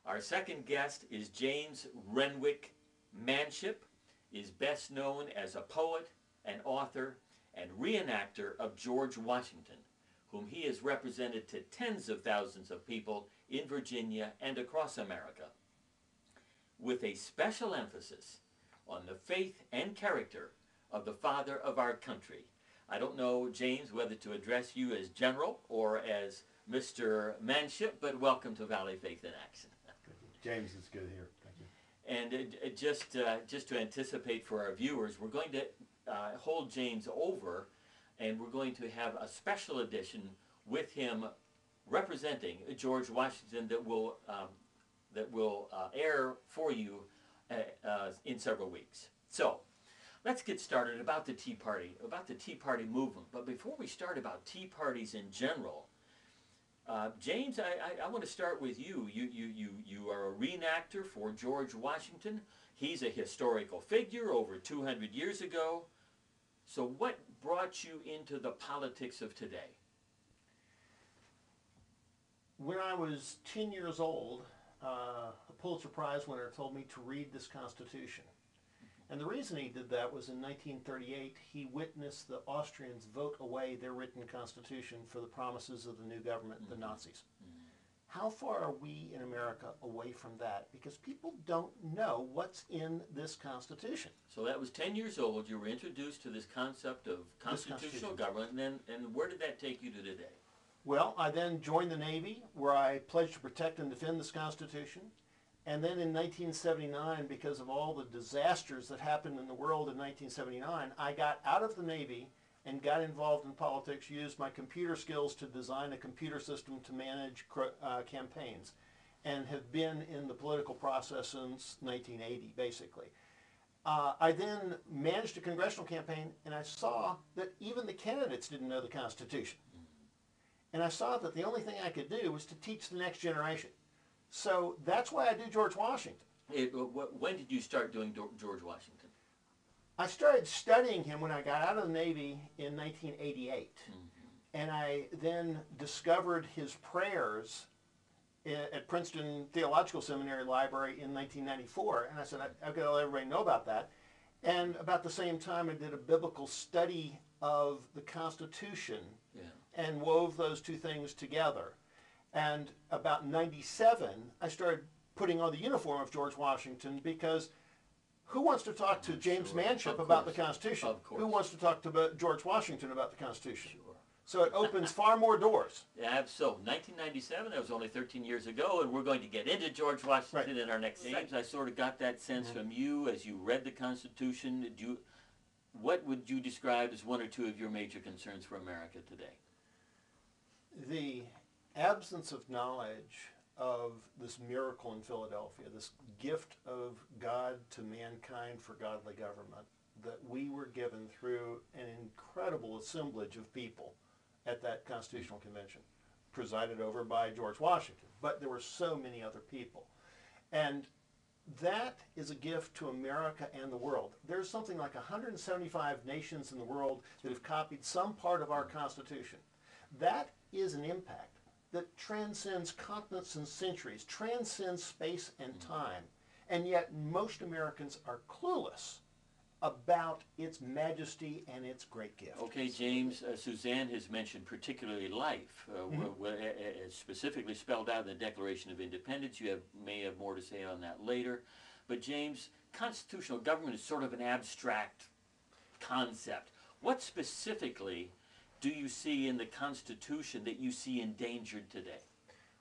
Our second guest is James Renwick Manship, is best known as a poet, an author, and reenactor of George Washington, whom he has represented to tens of thousands of people in Virginia and across America, with a special emphasis on the faith and character of the father of our country. I don't know, James, whether to address you as General or as Mr. Manship, but welcome to Valley Faith in Action. James, it's good here. Thank you. And just to anticipate for our viewers, we're going to hold James over, and we're going to have a special edition with him representing George Washington that will air for you in several weeks. So let's get started about the Tea Party, movement. But before we start about tea parties in general, James, I want to start with you. You are a reenactor for George Washington. He's a historical figure over 200 years ago. So what brought you into the politics of today? When I was 10 years old, a Pulitzer Prize winner told me to read this Constitution. And the reason he did that was in 1938, he witnessed the Austrians vote away their written constitution for the promises of the new government, the Nazis. How far are we in America away from that? Because people don't know what's in this Constitution. So that was 10 years old. You were introduced to this concept of constitutional government, and where did that take you to today? Well, I then joined the Navy, where I pledged to protect and defend this Constitution. And then in 1979, because of all the disasters that happened in the world in 1979, I got out of the Navy and got involved in politics, used my computer skills to design a computer system to manage campaigns, and have been in the political process since 1980, basically. I then managed a congressional campaign, and I saw that even the candidates didn't know the Constitution. And I saw that the only thing I could do was to teach the next generation. So that's why I do George Washington. When did you start doing George Washington? I started studying him when I got out of the Navy in 1988. And I then discovered his prayers at Princeton Theological Seminary Library in 1994. And I said, I've got to let everybody know about that. And about the same time, I did a biblical study of the Constitution and wove those two things together. And about 97, I started putting on the uniform of George Washington, because who wants to talk to James Manship about the Constitution? Of course. Who wants to talk to George Washington about the Constitution? Sure. So it opens far more doors. Yeah, so 1997, that was only 13 years ago, and we're going to get into George Washington in our next segment. I sort of got that sense from you as you read the Constitution. What would you describe as one or two of your major concerns for America today? The absence of knowledge of this miracle in Philadelphia, this gift of God to mankind for godly government that we were given through an incredible assemblage of people at that Constitutional Convention, presided over by George Washington. But there were so many other people. And that is a gift to America and the world. There's something like 175 nations in the world that have copied some part of our Constitution. That is an impact that transcends continents and centuries, transcends space and time, and yet most Americans are clueless about its majesty and its great gift. Okay, James, Suzanne has mentioned particularly life, specifically spelled out in the Declaration of Independence. You may have more to say on that later. But James, constitutional government is sort of an abstract concept. What specifically do you see in the Constitution that you see endangered today?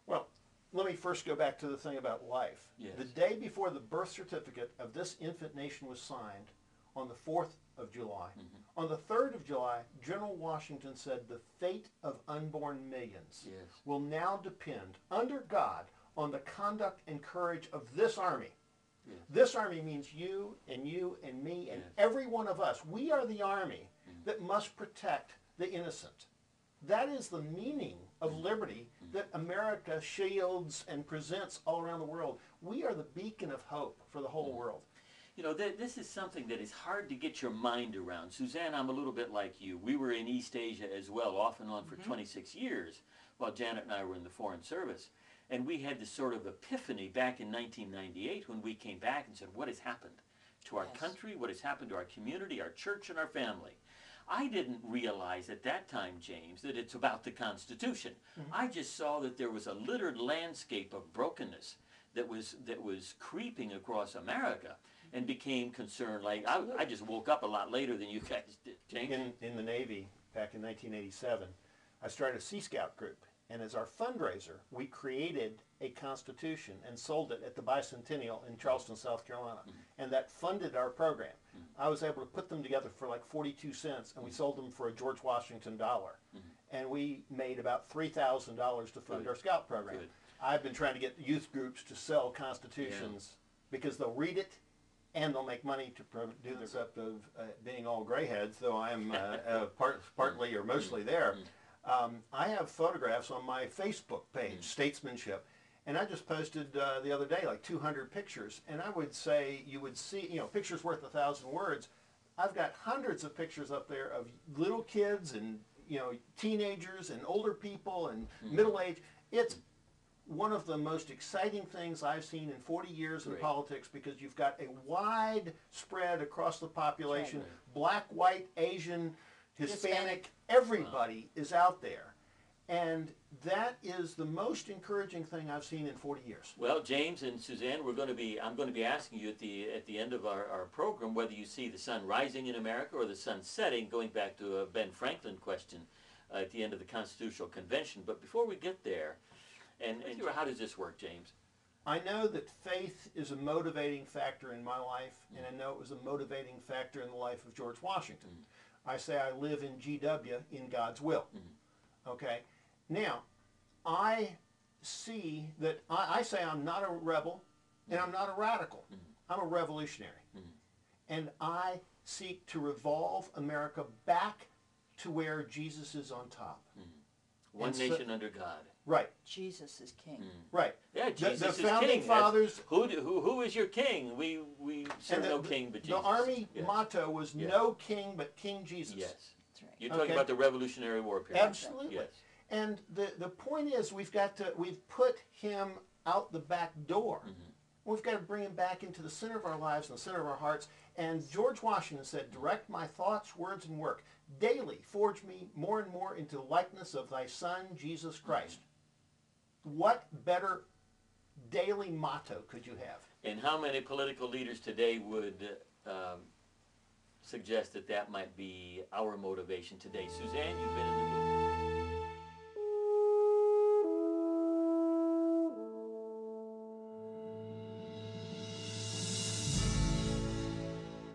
Well, let me first go back to the thing about life. Yes. The day before the birth certificate of this infant nation was signed, on the 4th of July, on the 3rd of July, General Washington said the fate of unborn millions will now depend, under God, on the conduct and courage of this army. This army means you and me and every one of us. We are the army that must protect the innocent. That is the meaning of liberty that America shields and presents all around the world. We are the beacon of hope for the whole world. You know, this is something that is hard to get your mind around. Suzanne, I'm a little bit like you. We were in East Asia as well, off and on for 26 years, while Janet and I were in the Foreign Service. And we had this sort of epiphany back in 1998 when we came back and said, what has happened to our country? What has happened to our community, our church, and our family? I didn't realize at that time, James, that it's about the Constitution. I just saw that there was a littered landscape of brokenness that was creeping across America, and became concerned. Like I just woke up a lot later than you guys did, James. In the Navy back in 1987, I started a Sea Scout group, and as our fundraiser, we created a Constitution and sold it at the Bicentennial in Charleston, South Carolina, and that funded our program. I was able to put them together for like 42 cents, and we sold them for a George Washington dollar, and we made about $3,000 to fund our Scout program. Good. I've been trying to get youth groups to sell Constitutions because they'll read it and they'll make money to do the concept of being all grayheads, though I'm partly or mostly there. I have photographs on my Facebook page, Statesmanship, and I just posted the other day like 200 pictures, and I would say you would see, you know, pictures worth 1,000 words. I've got hundreds of pictures up there of little kids and, you know, teenagers and older people and middle age. It's one of the most exciting things I've seen in 40 years in politics, because you've got a wide spread across the population, black, white, Asian, Hispanic, everybody is out there. And that is the most encouraging thing I've seen in 40 years. Well, James and Suzanne, I'm going to be asking you at the end of our program whether you see the sun rising in America or the sun setting, going back to a Ben Franklin question at the end of the Constitutional Convention. But before we get there, and how does this work, James? I know that faith is a motivating factor in my life, and I know it was a motivating factor in the life of George Washington. I say I live in GW, in God's will. Okay? Now, I see that, I say I'm not a rebel, and I'm not a radical. I'm a revolutionary. And I seek to revolve America back to where Jesus is on top. One nation under God. Right. Jesus is king. Right. Yeah, Jesus the is founding king. fathers. Who is your king? We serve no king but Jesus. The Army motto was no king but King Jesus. Yes. That's right. You're talking about the Revolutionary War period. Absolutely. Yes. And the point is, we've put him out the back door. We've got to bring him back into the center of our lives and the center of our hearts. And George Washington said, direct my thoughts, words, and work. Daily forge me more and more into the likeness of thy Son, Jesus Christ. What better daily motto could you have? And how many political leaders today would suggest that might be our motivation today? Suzanne, you've been in the